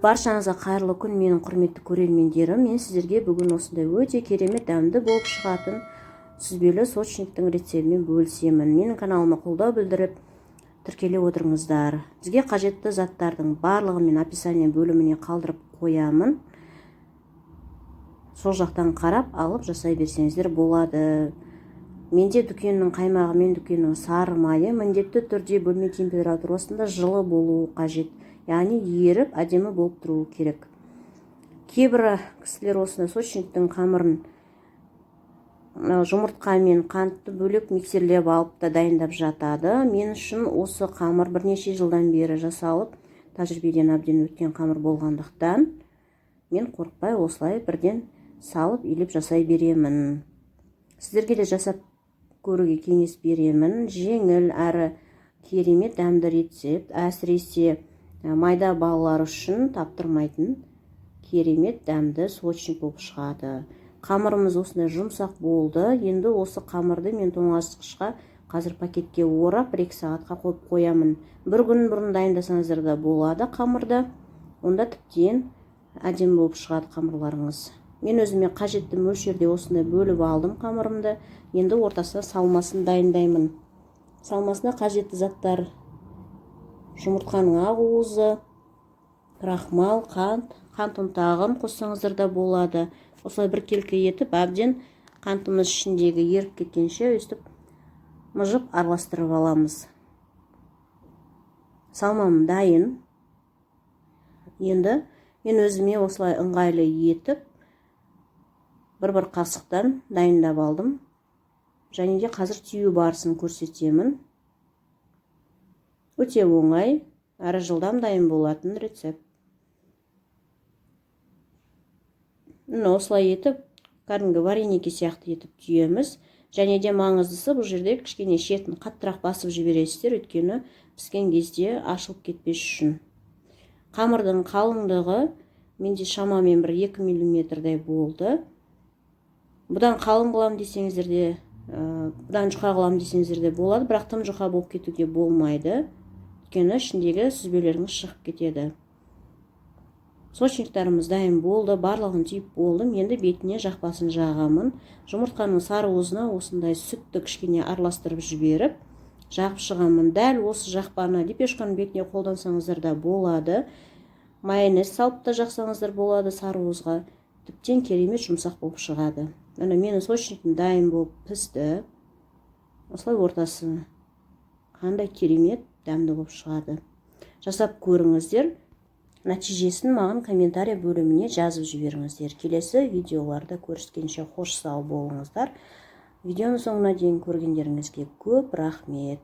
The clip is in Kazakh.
Баршаңызға қайырлы күн, менің құрметті көрермендерім. Мен сіздерге бүгін осындай өте керемет дәмді болып шығатын сүзбелі сочниктің рецептімен бөлісемін. Менің каналыма қолдау білдіріп тіркеле отырыңыздар. Бізге қажетті заттардың барлығын мен описание бөліміне қалдырып қоямын. Сол жақтан қарап алып жасай берсеңіздер болады. Менде дүкеннің қаймағы мен дүкеннің сары майы міндетті түрде бөлме температурасында жылы болуы қажет. Яғни еріп, әдемі болып тұруы керек. Кейбір кісілер осындай сочниктің қамырын жұмыртқа мен қантты бөлек миксерлеп алып та дайындап жатады. Мен үшін осы қамыр бірнеше жылдан бері жасалып, тәжірибеден әбден өткен қамыр болғандықтан, мен қорықпай осылай бірден салып илеп жасай беремін. Сіздерге де жасап көруге кеңес беремін. Жеңіл әрі керемет дәмді рецепт, әсіресе майда балалар үшін таптырмайтын керемет дәмді сочник болып шығады. Қамырымыз осындай жұмсақ болды. Енді осы қамырды мен тоңазытқышқа қазір пакетке орап 1-2 сағатқа қойып қоямын. Бір күн бұрын дайындасаңыздар да болады қамырды. Онда тіптен әдемі болып шығады қамырларыңыз. Мен өзіме қажетті мөлшерде осындай бөліп алдым қамырымды. Енді ортасына салмасын дайындаймын. Салмасына қажетті заттар: жұмыртқаның ақ уызы, крахмал, қант ұнтағын қоссаңыздар да болады. Осылай бір келкі етіп, әбден қантымыз ішіндегі еріп кеткенше өстіп мұжып араластырып аламыз. Салмам дайын. Енді мен өзіме осылай ыңғайлы етіп бір қасықтан дайындап алдым. Және де қазір түйу барысын көрсетемін. Өте оңай, әрі жылдам дайын болатын рецепт. Осылай етіп, кәдімгі вареники сияқты етіп түйеміз. Және де маңыздысы, бұл жерде кішкене шетін қаттырақ басып жібересіздер, өйткені піскен кезде ашылып кетпес үшін. Қамырдың қалыңдығы менде шамамен 2 мм болды. Бұдан қалың қылам десеңіздер де, бұдан жұқа қылам десеңіздер де болады, бірақ тым жұқа болып кетуге болмайды. Өйткені ішіндегі сүзбелеріңіз шығып кетеді. Сочниктарымыз дайын болды, барлығын түйіп болдым. Енді бетіне жақпасын жағамын. Жұмыртқаның сары уызына осындай сүтті кішкене араластырып жіберіп, жағып шығамын. Дәл осы жақпаны лепешканың бетіне қолдансаңыздар да болады. Майонез салып та жақсаңыздар болады сары уызға. Тіптен керемет жұмсақ болып шығады. Менің сочниктім дайын болып пісті. Осылай ортасы қандай керемет дәмді болып шығады. Жасап көріңіздер. Нәтижесін маған комментарий бөліміне жазып жіберіңіздер. Келесі видеоларда көріскенше қош сау болыңыздар. Видеоның соңына дейін көргендеріңізге көп рахмет.